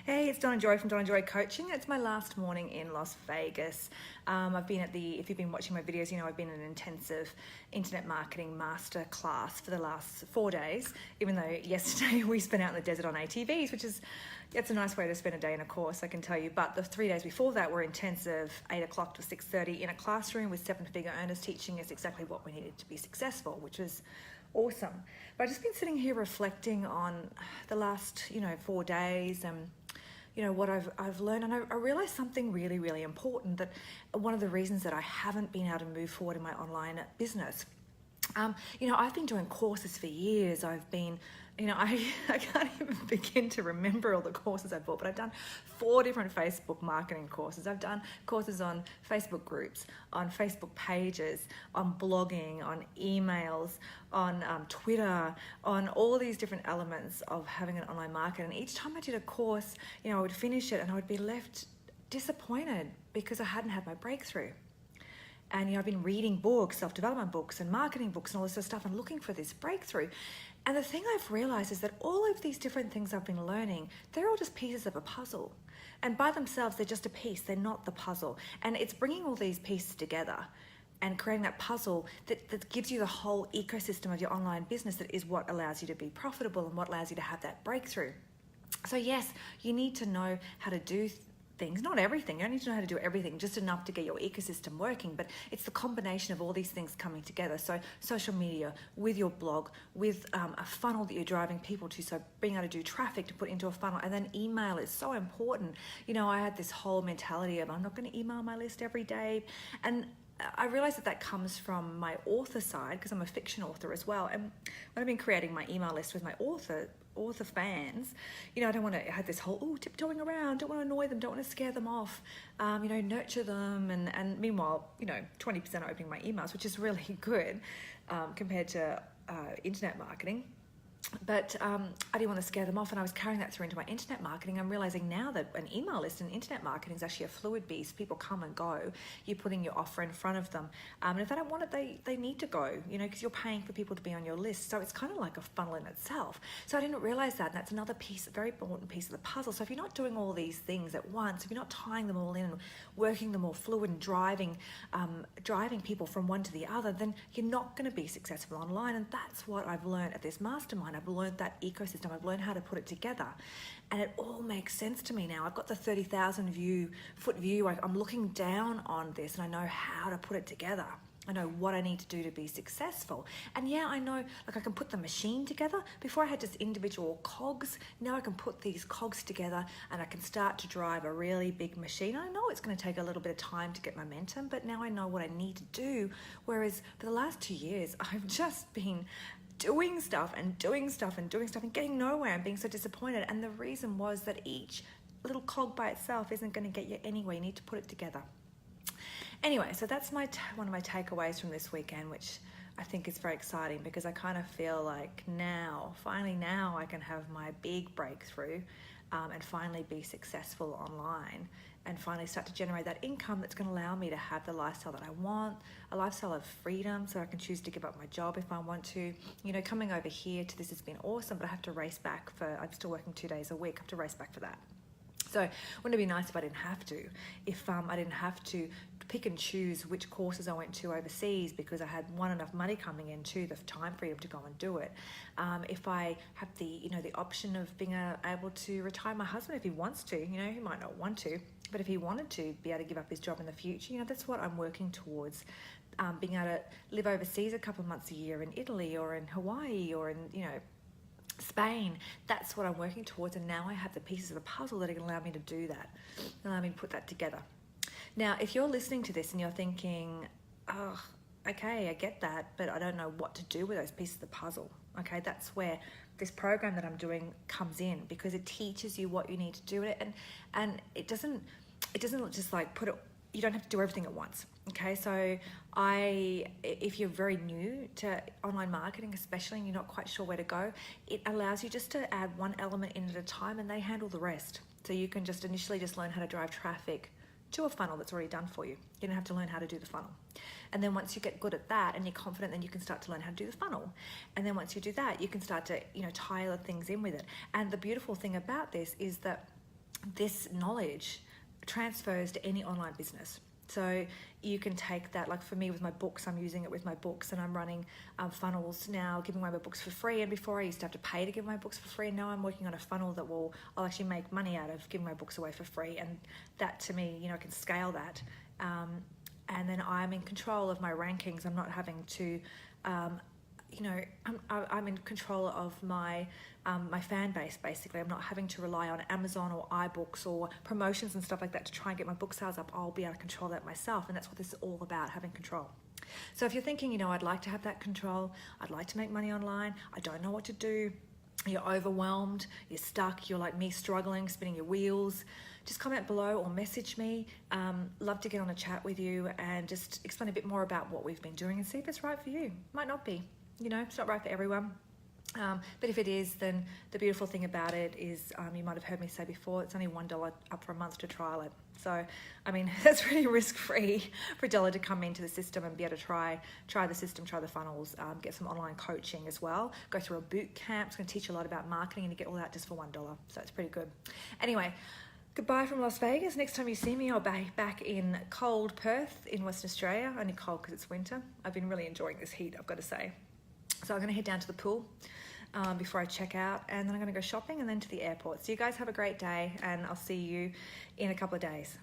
Hey, it's Donna Joy from Donna Joy Coaching. It's my last morning in Las Vegas. I've been if you've been watching my videos, you know I've been in an intensive internet marketing master class for the last 4 days, even though yesterday we spent out in the desert on ATVs, which is, it's a nice way to spend a day in a course, I can tell you. But the 3 days before that were intensive, 8 o'clock to 6:30 in a classroom with 7-figure earners teaching us exactly what we needed to be successful, which was awesome. But I've just been sitting here reflecting on the last, 4 days and what I've learned, and I realized something really, really important, that one of the reasons that I haven't been able to move forward in my online business. I've been doing courses for years. I've been, I can't even begin to remember all the courses I've bought, but I've done 4 different Facebook marketing courses. I've done courses on Facebook groups, on Facebook pages, on blogging, on emails, on Twitter, on all these different elements of having an online market. And each time I did a course, I would finish it and I would be left disappointed because I hadn't had my breakthrough. And I've been reading books, self-development books and marketing books and all this sort of stuff and looking for this breakthrough. And the thing I've realized is that all of these different things I've been learning, they're all just pieces of a puzzle. And by themselves, they're just a piece, they're not the puzzle. And it's bringing all these pieces together and creating that puzzle that gives you the whole ecosystem of your online business, that is what allows you to be profitable and what allows you to have that breakthrough. So yes, you need to know how to do things, not everything. You don't need to know how to do everything, just enough to get your ecosystem working, but it's the combination of all these things coming together. So social media, with your blog, with a funnel that you're driving people to, so being able to do traffic to put into a funnel, and then email is so important. I had this whole mentality of I'm not going to email my list every day, and I realized that comes from my author side, because I'm a fiction author as well. And when I've been creating my email list with my author fans, I don't want to have this whole tiptoeing around, don't want to annoy them, don't want to scare them off, nurture them, and meanwhile 20% are opening my emails, which is really good compared to internet marketing. But I didn't want to scare them off, and I was carrying that through into my internet marketing. I'm realizing now that an email list and internet marketing is actually a fluid beast. People come and go. You're putting your offer in front of them, and if they don't want it, they need to go, because you're paying for people to be on your list. So it's kind of like a funnel in itself. So I didn't realize that, and that's another piece, a very important piece of the puzzle. So if you're not doing all these things at once, if you're not tying them all in and working them all fluid and driving people from one to the other, then you're not going to be successful online. And that's what I've learned at this mastermind. I've learned that ecosystem. I've learned how to put it together, and it all makes sense to me now. I've got the 30,000 foot view. I'm looking down on this, and I know how to put it together. I know what I need to do to be successful. And yeah, I know, I can put the machine together. Before I had just individual cogs. Now I can put these cogs together and I can start to drive a really big machine. I know it's going to take a little bit of time to get momentum, but now I know what I need to do. Whereas for the last 2 years, I've just been doing stuff and getting nowhere and being so disappointed. And the reason was that each little cog by itself isn't going to get you anywhere. You need to put it together. Anyway, so that's one of my takeaways from this weekend, which I think is very exciting, because I kind of feel like finally now I can have my big breakthrough and finally be successful online, and finally start to generate that income that's going to allow me to have the lifestyle that I want, a lifestyle of freedom, so I can choose to give up my job if I want to. Coming over here to this has been awesome, but I have to race back I'm still working 2 days a week. I have to race back for that. So wouldn't it be nice if I didn't have to? If I didn't have to pick and choose which courses I went to overseas, because I had enough money coming in, the time freedom to go and do it. If I have the option of being able to retire my husband if he wants to, he might not want to, but if he wanted to be able to give up his job in the future, that's what I'm working towards. Being able to live overseas a couple of months a year in Italy or in Hawaii or in, Spain. That's what I'm working towards, and now I have the pieces of the puzzle that are going to allow me to do that, allow me to put that together. Now, if you're listening to this and you're thinking, oh, okay, I get that, but I don't know what to do with those pieces of the puzzle, okay, that's where this program that I'm doing comes in, because it teaches you what you need to do with it, and it doesn't just put it. You don't have to do everything at once. Okay, so if you're very new to online marketing, especially, and you're not quite sure where to go, it allows you just to add one element in at a time, and they handle the rest. So you can just initially learn how to drive traffic to a funnel that's already done for you. You don't have to learn how to do the funnel. And then once you get good at that and you're confident, then you can start to learn how to do the funnel. And then once you do that, you can start to, tie other things in with it. And the beautiful thing about this is that this knowledge transfers to any online business. So you can take that, like for me with my books, I'm using it with my books, and I'm running funnels now, giving away my books for free. And before I used to have to pay to give my books for free. Now I'm working on a funnel that I'll actually make money out of giving my books away for free. And that to me, I can scale that. And then I'm in control of my rankings. I'm not having to, I'm in control of my my fan base, basically. I'm not having to rely on Amazon or iBooks or promotions and stuff like that to try and get my book sales up. I'll be able to control that myself, and that's what this is all about, having control. So if you're thinking, I'd like to have that control, I'd like to make money online, I don't know what to do, you're overwhelmed, you're stuck, you're like me, struggling, spinning your wheels, just comment below or message me. Love to get on a chat with you and just explain a bit more about what we've been doing and see if it's right for you. Might not be, it's not right for everyone. But if it is, then the beautiful thing about it is, you might have heard me say before, it's only $1 up for a month to trial it. So, that's really risk-free for a dollar to come into the system and be able to try the system, try the funnels, get some online coaching as well, go through a boot camp. It's going to teach you a lot about marketing, and you get all that just for $1. So it's pretty good. Anyway, goodbye from Las Vegas. Next time you see me, I'll be back in cold Perth in Western Australia. Only cold because it's winter. I've been really enjoying this heat, I've got to say. So I'm going to head down to the pool before I check out, and then I'm going to go shopping and then to the airport. So you guys have a great day, and I'll see you in a couple of days.